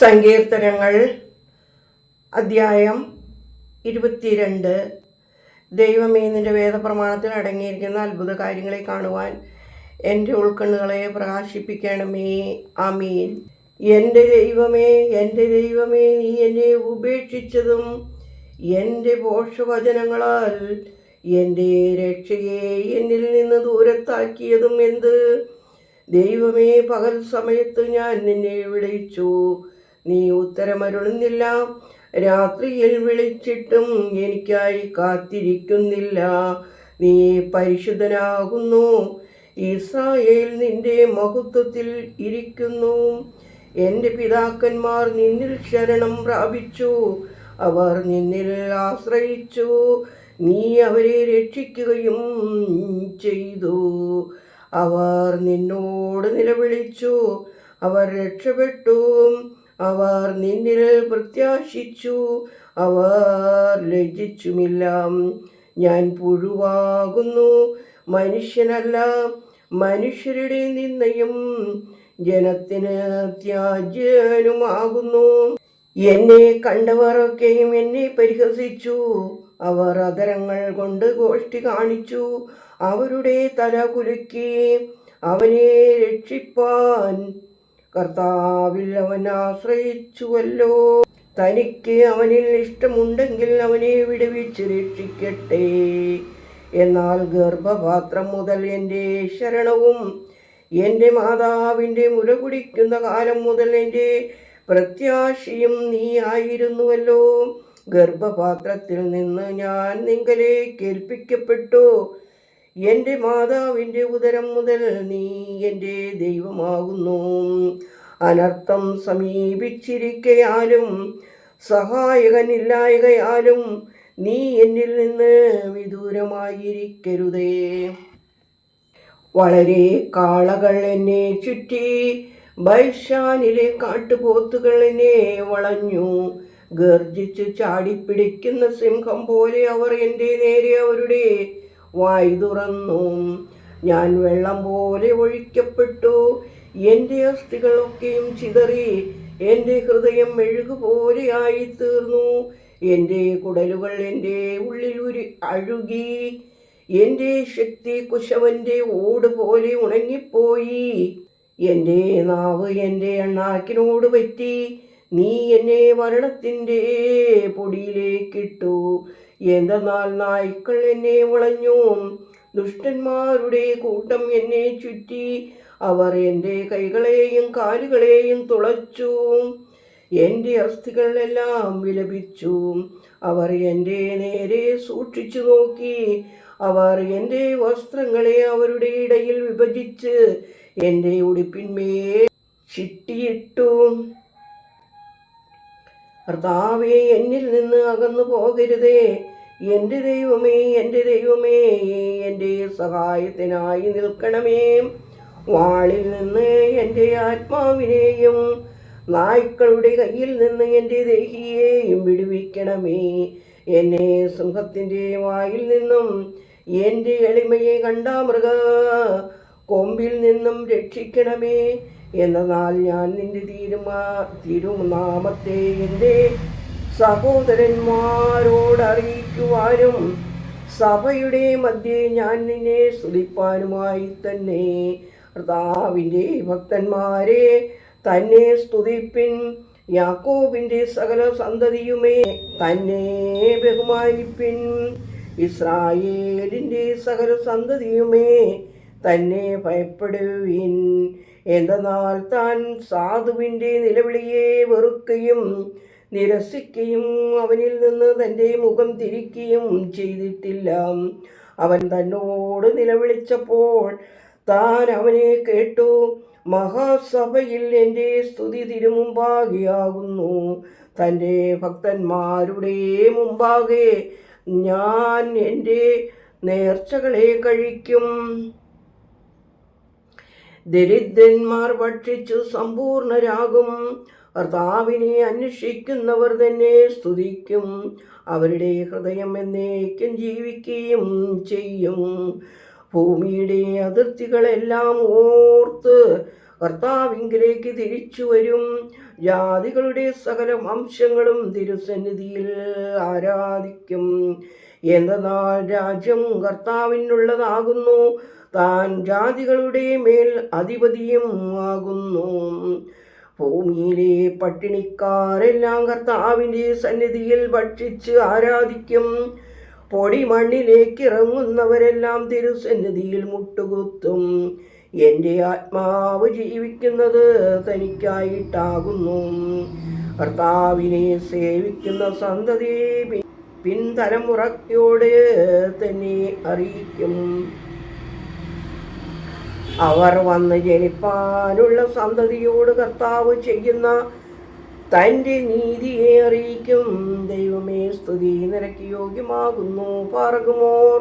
സങ്കീർത്തനങ്ങൾ അദ്ധ്യായം 22. ദൈവമേ, നിന്റെ വേദപ്രമാണത്തിൽ അടങ്ങിയിരിക്കുന്ന അത്ഭുത കാര്യങ്ങളെ കാണുവാൻ എൻ്റെ ഉൾക്കണ്ണുകളെ പ്രകാശിപ്പിക്കണമേ. ആമീൻ. എൻ്റെ ദൈവമേ, എൻ്റെ ദൈവമേ, നീ എന്നെ ഉപേക്ഷിച്ചതും എൻ്റെ പോഷവചനങ്ങളാൽ എൻ്റെ രക്ഷയെ എന്നിൽ നിന്ന് ദൂരത്താക്കിയതും എന്ത്? ദൈവമേ, പകൽ സമയത്ത് ഞാൻ നിന്നെ വിളിച്ചു, നീ ഉത്തരമരുളുന്നില്ല. രാത്രിയിൽ വിളിച്ചിട്ടും എനിക്കായി കാത്തിരിക്കുന്നില്ല. നീ പരിശുദ്ധനാകുന്നു. ഇസ്രായേൽ നിന്റെ മഹത്വത്തിൽ ഇരിക്കുന്നു. എൻ്റെ പിതാക്കന്മാർ നിന്നിൽ ശരണം പ്രാപിച്ചു, അവർ നിന്നിൽ ആശ്രയിച്ചു. നീ അവരെ രക്ഷിക്കുകയും ചെയ്തു. അവർ നിന്നോട് നിലവിളിച്ചു, അവർ രക്ഷപ്പെട്ടു. അവർ നിന്നിൽ പ്രത്യാശിച്ചു, അവർ ലജ്ജിച്ചുമില്ല. ഞാൻ പുഴുവാകുന്നു, മനുഷ്യനല്ല, മനുഷ്യരുടെ നിന്ദയും ജനത്തിന് ത്യാജ്യനുമാകുന്നു. എന്നെ കണ്ടവരൊക്കെയും എന്നെ പരിഹസിച്ചു. അവർ അധരങ്ങൾ കൊണ്ട് ഗോഷ്ഠി കാണിച്ചു. അവരുടെ തല കുലുക്കി. അവനെ രക്ഷിപ്പാൻ കർത്താവിൽ അവൻ ആശ്രയിച്ചുവല്ലോ. തനിക്ക് അവനിൽ ഇഷ്ടമുണ്ടെങ്കിൽ അവനെ വിടുവിച്ച് രക്ഷിക്കട്ടെ. എന്നാൽ ഗർഭപാത്രം മുതൽ എൻ്റെ ശരണവും എൻ്റെ മാതാവിൻ്റെ മുല കുടിക്കുന്ന കാലം മുതൽ എൻ്റെ പ്രത്യാശയും നീ ആയിരുന്നുവല്ലോ. ഗർഭപാത്രത്തിൽ നിന്ന് ഞാൻ നിങ്കലേക്ക് ഏൽപ്പിക്കപ്പെട്ടു. എൻ്റെ മാതാവിൻ്റെ ഉദരം മുതൽ നീ എൻ്റെ ദൈവമാകുന്നു. അനർത്ഥം സമീപിച്ചിരിക്കയാലും സഹായകനില്ലായകയാലും നീ എന്നിൽ നിന്ന് വിദൂരമായിരിക്കരുതേ. വളരെ കാളകൾ എന്നെ ചുറ്റി, ബൈഷാനിലെ കാട്ടുപോത്തുകൾ എന്നെ വളഞ്ഞു. ഗർജിച്ച് ചാടിപ്പിടിക്കുന്ന സിംഹം പോലെ അവർ എൻ്റെ നേരെ അവരുടെ വായ് തുറന്നു. ഞാൻ വെള്ളം പോലെ ഒഴിക്കപ്പെട്ടു. എൻ്റെ അസ്ഥികളൊക്കെയും ചിതറി. എൻ്റെ ഹൃദയം മെഴുകുപോലെ ആയിത്തീർന്നു. എൻ്റെ കുടലുകൾ എൻ്റെ ഉള്ളിൽ അഴുകി. എൻ്റെ ശക്തി കുശവൻ്റെ ഓട് പോലെ ഉണങ്ങിപ്പോയി. എൻ്റെ നാവ് എൻ്റെ അണ്ണാക്കിനോട് പറ്റി. നീ എന്നെ മരണത്തിൻ്റെ പൊടിയിലേക്കിട്ടു. എന്തെന്നാൽ നായ്ക്കൾ എന്നെ വളഞ്ഞു, ദുഷ്ടന്മാരുടെ കൂട്ടം എന്നെ ചുറ്റി. അവർ എൻ്റെ കൈകളെയും കാലുകളെയും തുളച്ചു. എൻ്റെ അസ്ഥികളെല്ലാം വിലപിച്ചു. അവർ എൻ്റെ നേരെ സൂക്ഷിച്ചു നോക്കി. അവർ എൻ്റെ വസ്ത്രങ്ങളെ അവരുടെ ഇടയിൽ വിഭജിച്ച് എൻ്റെ ഉടുപ്പിന്മേൽ ചിട്ടിയിട്ടു. കർത്താവേ, എന്നിൽ നിന്ന് അകന്നു പോകരുതേ. എൻ്റെ ദൈവമേ, എൻ്റെ ദൈവമേ, എൻ്റെ സഹായത്തിനായി നിൽക്കണമേ. വാളിൽ നിന്ന് എൻ്റെ ആത്മാവിനെയും നായ്ക്കളുടെ കയ്യിൽ നിന്ന് എൻ്റെ ദേഹിയെയും വിടുവിക്കണമേ. എന്നെ സിംഹത്തിൻ്റെ വായിൽ നിന്നും എൻ്റെ എളിമയെ കണ്ടാമൃഗ കൊമ്പിൽ നിന്നും രക്ഷിക്കണമേ. എന്നാൽ ഞാൻ നിന്റെ തിരുനാമത്തെ എൻ്റെ സഹോദരന്മാരോട് അറിയിക്കുവാനും സഭയുടെ മധ്യേ ഞാൻ നിന്നെ സ്തുതിപ്പാനുമായി തന്നെ. കർത്താവിൻ്റെ ഭക്തന്മാരെ തന്നെ സ്തുതിപ്പിൻ. യാക്കോബിൻ്റെ സകല സന്തതിയുമേ തന്നെ ബഹുമാനിപ്പിൻ. ഇസ്രായേലിൻ്റെ സകല സന്തതിയുമേ തന്നെ ഭയപ്പെടുവിൻ. എന്തെന്നാൽ താൻ സാധുവിൻ്റെ നിലവിളിയെ വെറുക്കുകയും നിരസിക്കുകയും അവനിൽ നിന്ന് തൻ്റെ മുഖം തിരിക്കുകയും ചെയ്തിട്ടില്ല. അവൻ തന്നോട് നിലവിളിച്ചപ്പോൾ താൻ അവനെ കേട്ടു. മഹാസഭയിൽ എൻ്റെ സ്തുതി തിരുമുമ്പാകെയാകുന്നു. തൻ്റെ ഭക്തന്മാരുടെ മുമ്പാകെ ഞാൻ എൻ്റെ നേർച്ചകളെ കഴിക്കും. ദരിദ്രന്മാർ ഭക്ഷിച്ചു സമ്പൂർണരാകും. കർത്താവിനെ അന്വേഷിക്കുന്നവർ തന്നെ സ്തുതിക്കും. അവരുടെ ഹൃദയം എന്നേക്കും ജീവിക്കുകയും ചെയ്യും. ഭൂമിയുടെ അതിർത്തികളെല്ലാം ഓർത്ത് കർത്താവിങ്കിലേക്ക് തിരിച്ചു വരും. ജാതികളുടെ സകല വംശങ്ങളും തിരുസന്നിധിയിൽ ആരാധിക്കും. എന്തെന്നാൽ രാജ്യം കർത്താവിനുള്ളതാകുന്നു, താൻ ജാതികളുടെ മേൽ അധിപതിയും ആകുന്നു. ഭൂമിയിലെ പട്ടിണിക്കാരെല്ലാം കർത്താവിൻ്റെ സന്നിധിയിൽ ഭക്ഷിച്ച് ആരാധിക്കും. പൊടി മണ്ണിലേക്ക് ഇറങ്ങുന്നവരെല്ലാം തിരുസന്നിധിയിൽ മുട്ടുകുത്തും. എൻ്റെ ആത്മാവ് ജീവിക്കുന്നത് തനിക്കായിട്ടാകുന്നു. കർത്താവിനെ സേവിക്കുന്ന സന്തതി പിൻതലമുറയോട് തന്നെ അറിയിക്കും. അവർ വന്ന് ജനിപ്പാനുള്ള സന്തതിയോട് കർത്താവ് ചെയ്യുന്ന തൻ്റെ നീതിയെ അറിയിക്കും. ദൈവമേ, സ്തുതി നിനക്ക് യോഗ്യമാകുന്നു. പാർക്കുമോർ.